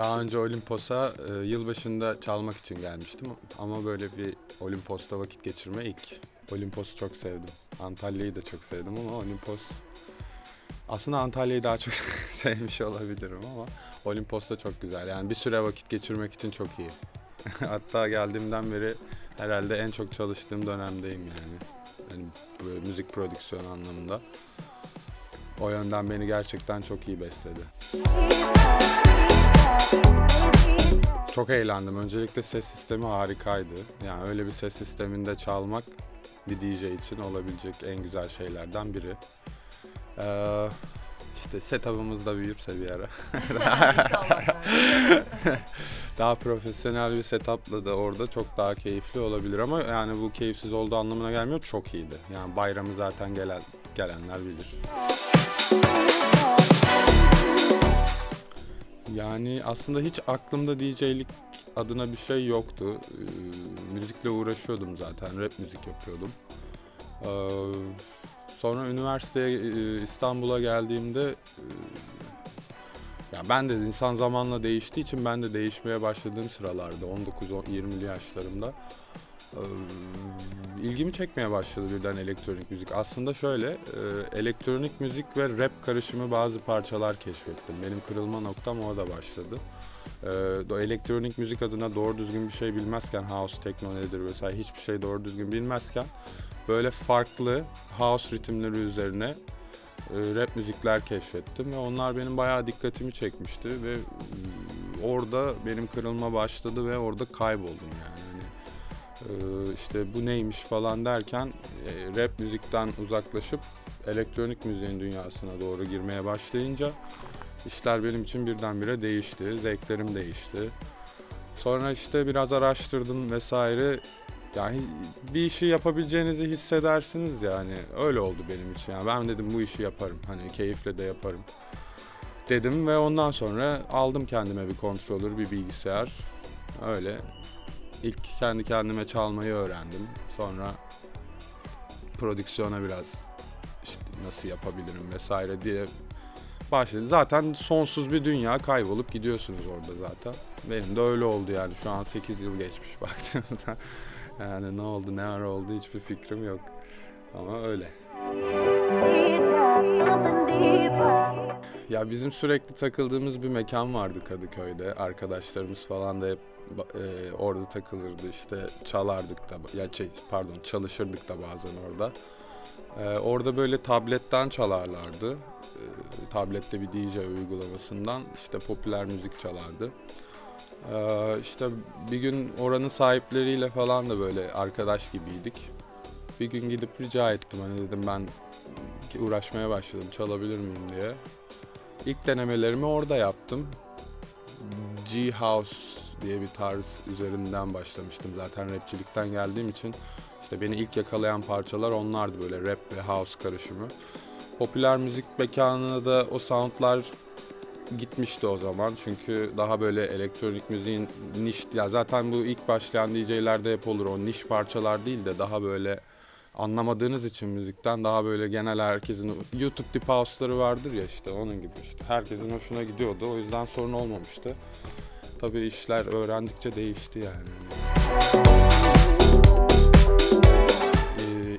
Daha önce Olimpos'a yılbaşında çalmak için gelmiştim ama böyle bir Olimpos'ta vakit geçirme ilk. Olimpos'u çok sevdim. Antalya'yı da çok sevdim ama Olimpos... Aslında Antalya'yı daha çok sevmiş olabilirim ama Olimpos da çok güzel. Yani bir süre vakit geçirmek için çok iyi. Hatta geldiğimden beri herhalde en çok çalıştığım dönemdeyim yani. Yani böyle müzik prodüksiyonu anlamında. O yönden beni gerçekten çok iyi besledi. Çok eğlendim. Öncelikle ses sistemi harikaydı. Yani öyle bir ses sisteminde çalmak bir DJ için olabilecek en güzel şeylerden biri. İşte setup'ımız da büyürse bir ara. Daha profesyonel bir setup'la da orada çok daha keyifli olabilir ama yani bu keyifsiz olduğu anlamına gelmiyor. Çok iyiydi. Yani bayramı zaten gelenler bilir. Yani aslında hiç aklımda DJ'lik adına bir şey yoktu. Müzikle uğraşıyordum zaten, rap müzik yapıyordum. Sonra üniversiteye İstanbul'a geldiğimde ya ben de insan zamanla değiştiği için ben de değişmeye başladığım sıralarda 19-20'li yaşlarımda ilgimi çekmeye başladı birden elektronik müzik. Aslında şöyle elektronik müzik ve rap karışımı bazı parçalar keşfettim. Benim kırılma noktam orada başladı. Elektronik müzik adına doğru düzgün bir şey bilmezken house, techno nedir vesaire hiçbir şey doğru düzgün bilmezken böyle farklı house ritimleri üzerine rap müzikler keşfettim ve onlar benim bayağı dikkatimi çekmişti ve orada benim kırılma başladı ve orada kayboldum yani. İşte bu neymiş falan derken rap müzikten uzaklaşıp elektronik müziğin dünyasına doğru girmeye başlayınca işler benim için birdenbire değişti, zevklerim değişti. Sonra işte biraz araştırdım vesaire. Yani bir işi yapabileceğinizi hissedersiniz yani. Öyle oldu benim için. Yani ben dedim bu işi yaparım. Hani keyifle de yaparım dedim ve ondan sonra aldım kendime bir controller, bir bilgisayar. Öyle ilk kendi kendime çalmayı öğrendim. Sonra prodüksiyona biraz işte nasıl yapabilirim vesaire diye başladı. Zaten sonsuz bir dünya, kaybolup gidiyorsunuz orada zaten. Benim de öyle oldu yani. Şu an 8 yıl geçmiş baktığımda. Yani ne oldu, ne ara oldu hiçbir fikrim yok. Ama öyle. Ya bizim sürekli takıldığımız bir mekan vardı Kadıköy'de. Arkadaşlarımız falan da hep orada takılırdı işte çalardık da çalışırdık da bazen orada. Orada böyle tabletten çalarlardı. Tablette bir DJ uygulamasından işte popüler müzik çalardı. İşte bir gün oranın sahipleriyle falan da böyle arkadaş gibiydik. Bir gün gidip rica ettim hani dedim ben uğraşmaya başladım çalabilir miyim diye. İlk denemelerimi orada yaptım. G-House diye bir tarz üzerinden başlamıştım zaten rapçilikten geldiğim için. İşte beni ilk yakalayan parçalar onlardı böyle rap ve house karışımı. Popüler müzik mekanına da o soundlar gitmişti o zaman çünkü daha böyle elektronik müziğin niş ya zaten bu ilk başlayan DJ'lerde hep olur o niş parçalar değil de daha böyle anlamadığınız için müzikten daha böyle genel herkesin YouTube Deep House'ları vardır ya işte onun gibi işte herkesin hoşuna gidiyordu o yüzden sorun olmamıştı. Tabii işler öğrendikçe değişti yani.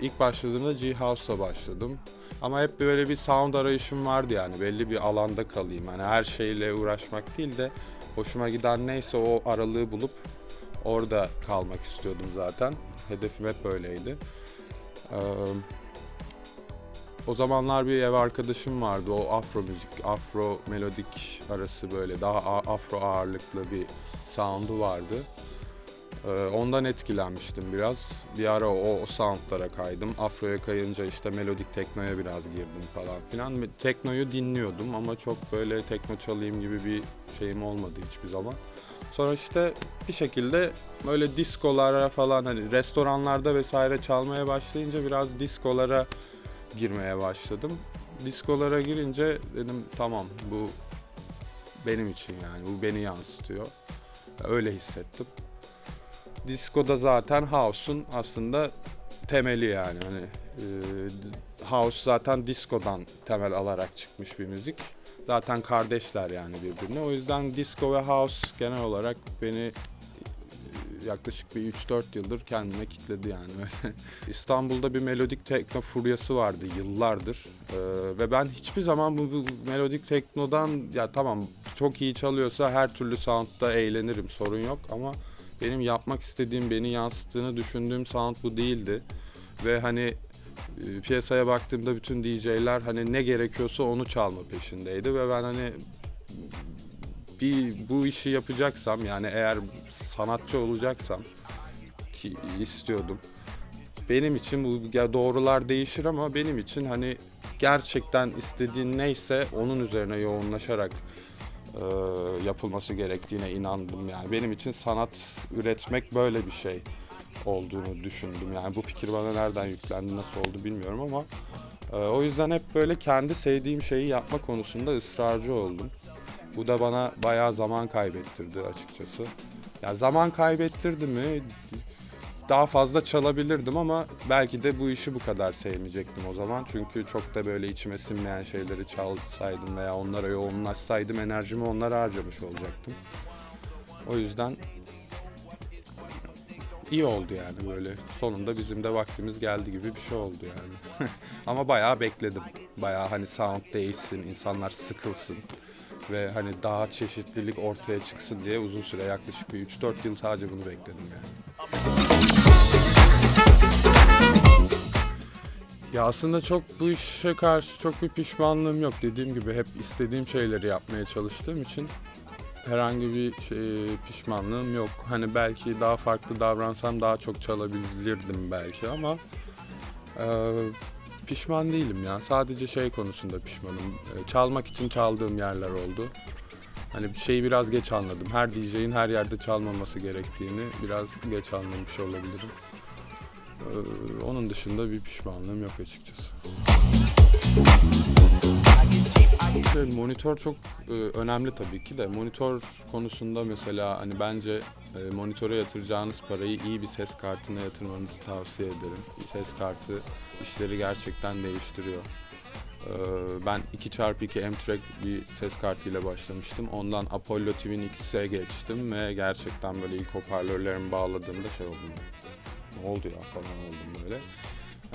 İlk başladığımda G-House'la başladım. Ama hep böyle bir sound arayışım vardı yani belli bir alanda kalayım. Hani her şeyle uğraşmak değil de hoşuma giden neyse o aralığı bulup orada kalmak istiyordum zaten. Hedefim hep böyleydi. O zamanlar bir ev arkadaşım vardı. O afro müzik, afro melodik arası böyle daha afro ağırlıklı bir sound'u vardı. Ondan etkilenmiştim biraz. Bir ara o soundlara kaydım. Afro'ya kayınca işte melodik teknoya biraz girdim falan filan. Teknoyu dinliyordum ama çok böyle tekno çalayım gibi bir şeyim olmadı hiçbir zaman. Sonra işte bir şekilde böyle diskolara falan hani restoranlarda vesaire çalmaya başlayınca biraz diskolara girmeye başladım. Diskolara girince dedim tamam bu benim için yani bu beni yansıtıyor. Öyle hissettim. Disko'da zaten house'un aslında temeli yani hani house zaten disko'dan temel alarak çıkmış bir müzik. zaten kardeşler yani birbirine. O yüzden disco ve house genel olarak beni yaklaşık bir 3-4 yıldır kendime kitledi yani. İstanbul'da bir melodik tekno furyası vardı yıllardır. Ve ben hiçbir zaman bu melodik teknodan, ya tamam çok iyi çalıyorsa her türlü sound'da eğlenirim, sorun yok, ama benim yapmak istediğim, beni yansıttığını düşündüğüm sound bu değildi. Ve hani piyasaya baktığımda bütün DJ'ler hani ne gerekiyorsa onu çalma peşindeydi ve ben hani bu işi yapacaksam, yani eğer sanatçı olacaksam ki istiyordum, benim için bu doğrular değişir ama benim için hani gerçekten istediğin neyse onun üzerine yoğunlaşarak yapılması gerektiğine inandım. Yani benim için sanat üretmek böyle bir şey olduğunu düşündüm. Yani bu fikir bana nereden yüklendi, nasıl oldu bilmiyorum ama o yüzden hep böyle kendi sevdiğim şeyi yapma konusunda ısrarcı oldum. Bu da bana bayağı zaman kaybettirdi açıkçası. Ya zaman kaybettirdi mi? Daha fazla çalabilirdim ama belki de bu işi bu kadar sevmeyecektim o zaman. Çünkü çok da böyle içime sinmeyen şeyleri çalsaydım veya onlara yoğunlaşsaydım enerjimi onlara harcamış olacaktım. O yüzden iyi oldu yani, böyle sonunda bizim de vaktimiz geldi gibi bir şey oldu yani. Ama bayağı bekledim. Bayağı hani sound değişsin, insanlar sıkılsın ve hani daha çeşitlilik ortaya çıksın diye uzun süre, yaklaşık bir 3-4 yıl sadece bunu bekledim yani. Ya aslında çok bu işe karşı çok bir pişmanlığım yok. Dediğim gibi hep istediğim şeyleri yapmaya çalıştığım için herhangi bir pişmanlığım yok. Hani belki daha farklı davransam daha çok çalabilirdim belki ama pişman değilim ya. Sadece şey konusunda pişmanım. Çalmak için çaldığım yerler oldu. Hani bir şeyi biraz geç anladım. Her DJ'in her yerde çalmaması gerektiğini biraz geç anlamış olabilirim. Onun dışında bir pişmanlığım yok açıkçası. Monitör çok önemli tabii ki de. Monitör konusunda mesela hani bence monitöre yatıracağınız parayı iyi bir ses kartına yatırmanızı tavsiye ederim. Ses kartı işleri gerçekten değiştiriyor. Ben 2x2 M-Track bir ses kartıyla başlamıştım. Ondan Apollo Twin X'e geçtim ve gerçekten böyle ilk hoparlörlerimi bağladığımda şey oldum. Ne oldu ya falan oldum böyle.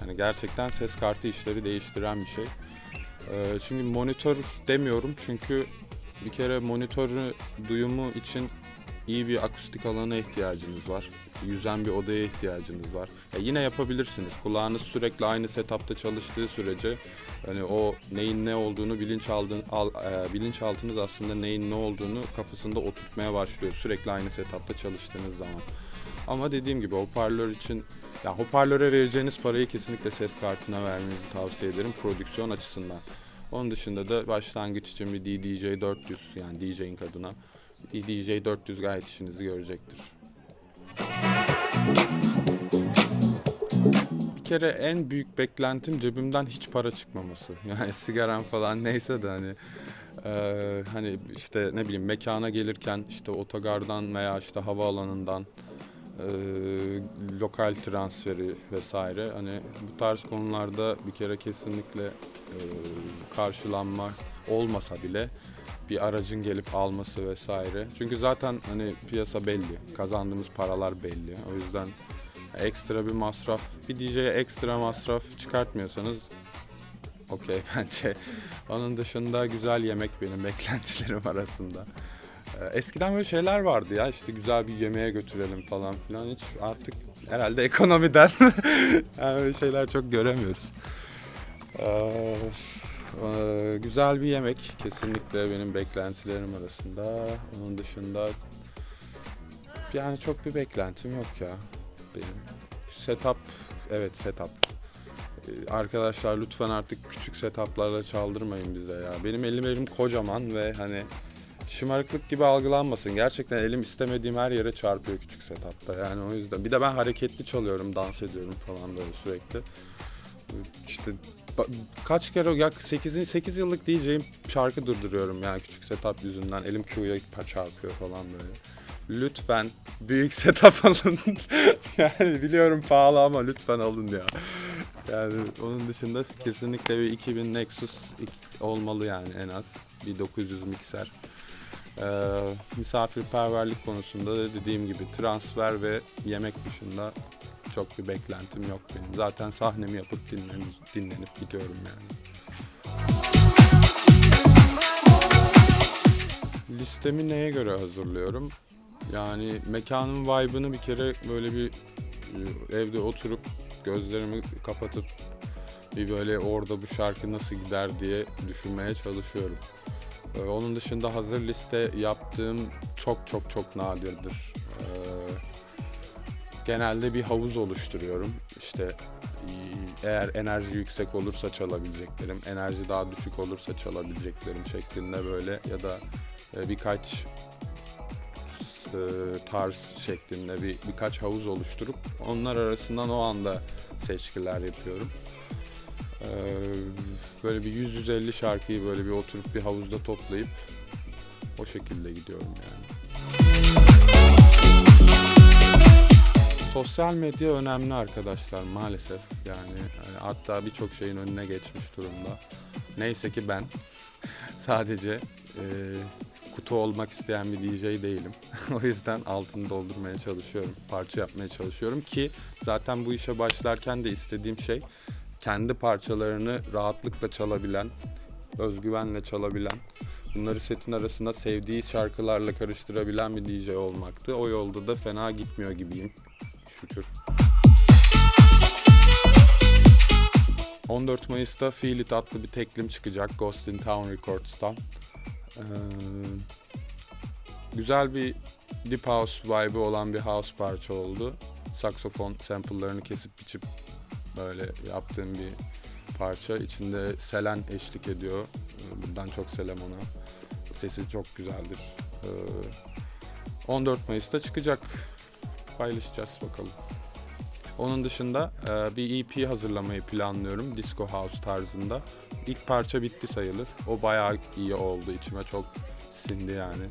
Yani gerçekten ses kartı işleri değiştiren bir şey. Çünkü monitör demiyorum çünkü bir kere monitörü duyumu için iyi bir akustik alana ihtiyacınız var. Yüzen bir odaya ihtiyacınız var. Yine yapabilirsiniz. Kulağınız sürekli aynı setupta çalıştığı sürece hani o neyin ne olduğunu bilinçaltınız aslında neyin ne olduğunu kafasında oturtmaya başlıyor. Sürekli aynı setupta çalıştığınız zaman. Ama dediğim gibi hoparlör için, ya hoparlöre vereceğiniz parayı kesinlikle ses kartına vermenizi tavsiye ederim prodüksiyon açısından. Onun dışında da başlangıç için bir DDJ 400, yani DJ'in adına DDJ 400 gayet işinizi görecektir. Bir kere en büyük beklentim cebimden hiç para çıkmaması. Yani sigaram falan neyse de hani işte ne bileyim mekana gelirken işte otogardan veya işte havaalanından lokal transferi vesaire, hani bu tarz konularda bir kere kesinlikle karşılanma olmasa bile bir aracın gelip alması vesaire. Çünkü zaten hani piyasa belli, kazandığımız paralar belli. O yüzden ekstra bir masraf, bir DJ'ye ekstra masraf çıkartmıyorsanız okey bence. Onun dışında güzel yemek benim beklentilerim arasında. Eskiden böyle şeyler vardı ya, işte güzel bir yemeğe götürelim falan filan, hiç artık herhalde ekonomiden yani böyle şeyler çok göremiyoruz. Güzel bir yemek kesinlikle benim beklentilerim arasında. Onun dışında yani çok bir beklentim yok ya benim. Setup, evet setup. Arkadaşlar lütfen artık küçük setuplarla çaldırmayın bize ya. Benim elim kocaman ve hani şımarıklık gibi algılanmasın. Gerçekten elim istemediğim her yere çarpıyor küçük setupta. Yani o yüzden. Bir de ben hareketli çalıyorum, dans ediyorum falan böyle sürekli. İşte kaç kere ya 8 yıllık DJ'im, şarkı durduruyorum yani küçük setup yüzünden. Elim Q'ya çarpıyor falan böyle. Lütfen büyük setup alın. Yani biliyorum pahalı ama lütfen alın ya. Yani onun dışında kesinlikle bir 2000 Nexus olmalı yani en az. Bir 900 mikser. Misafirperverlik konusunda da dediğim gibi transfer ve yemek dışında çok bir beklentim yok benim. Zaten sahnemi yapıp dinlenip gidiyorum yani. Listemi neye göre hazırlıyorum? Yani mekanın vibe'ını bir kere böyle bir evde oturup gözlerimi kapatıp bir böyle orada bu şarkı nasıl gider diye düşünmeye çalışıyorum. Onun dışında hazır liste yaptığım çok nadirdir. Genelde bir havuz oluşturuyorum. İşte eğer enerji yüksek olursa çalabileceklerim, enerji daha düşük olursa çalabileceklerim şeklinde böyle ya da birkaç tarz şeklinde birkaç havuz oluşturup onlar arasından o anda seçkiler yapıyorum. Böyle bir 100-150 şarkıyı böyle bir oturup bir havuzda toplayıp o şekilde gidiyorum yani. Sosyal medya önemli arkadaşlar maalesef yani hatta birçok şeyin önüne geçmiş durumda. Neyse ki ben sadece kutu olmak isteyen bir DJ değilim. O yüzden altını doldurmaya çalışıyorum, parça yapmaya çalışıyorum ki zaten bu işe başlarken de istediğim şey kendi parçalarını rahatlıkla çalabilen, özgüvenle çalabilen, bunları setin arasında sevdiği şarkılarla karıştırabilen bir DJ olmaktı. O yolda da fena gitmiyor gibiyim. Şükür. 14 Mayıs'ta Feel It adlı bir teklim çıkacak Ghost in Town Records'tan. Güzel bir deep house vibe'ı olan bir house parça oldu. Saksofon sample'larını kesip biçip böyle yaptığım bir parça. İçinde Selen eşlik ediyor. Buradan çok selam ona. Sesi çok güzeldir. 14 Mayıs'ta çıkacak. Paylaşacağız bakalım. Onun dışında bir EP hazırlamayı planlıyorum. Disco House tarzında. İlk parça bitti sayılır. O bayağı iyi oldu. İçime çok sindi yani.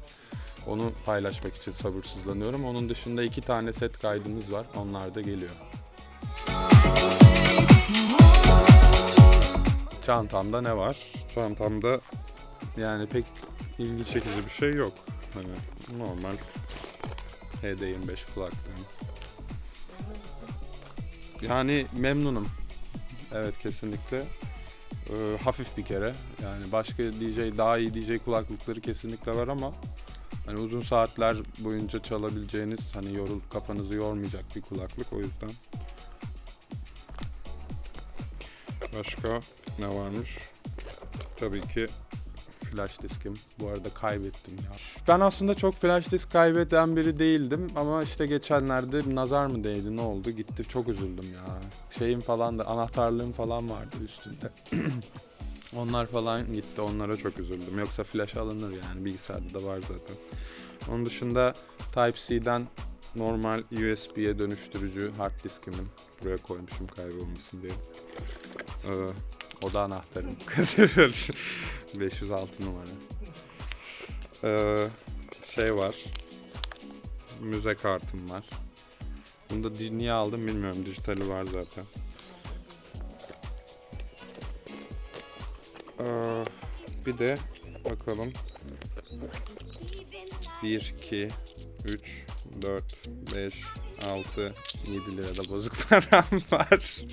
Onu paylaşmak için sabırsızlanıyorum. Onun dışında 2 tane set kaydımız var. Onlar da geliyor. Çantamda ne var? Çantamda yani pek ilgi çekici bir şey yok. Hani normal HD25 kulaklığım. Yani memnunum. Evet kesinlikle. Hafif bir kere. Yani başka daha iyi DJ kulaklıkları kesinlikle var ama hani uzun saatler boyunca çalabileceğiniz, hani kafanızı yormayacak bir kulaklık, o yüzden. Başka ne varmış? Tabii ki flash diskim. Bu arada kaybettim ya. Ben aslında çok flash disk kaybeden biri değildim ama işte geçenlerde nazar mı değdi, ne oldu, gitti, çok üzüldüm ya. Şeyim falan da, anahtarlığım falan vardı üstünde. Onlar falan gitti, onlara çok üzüldüm. Yoksa flash alınır yani, bilgisayarda da var zaten. Onun dışında Type-C'den normal USB'ye dönüştürücü hard diskimin, buraya koymuşum kaybolmasın diye. Oda anahtarım. 506 numara. Şey var. Müze kartım var. Bunu da niye aldım bilmiyorum. Dijitali var zaten. Bir de bakalım. 1, 2, 3, 4, 5, 6, 7 lirada bozuk param var.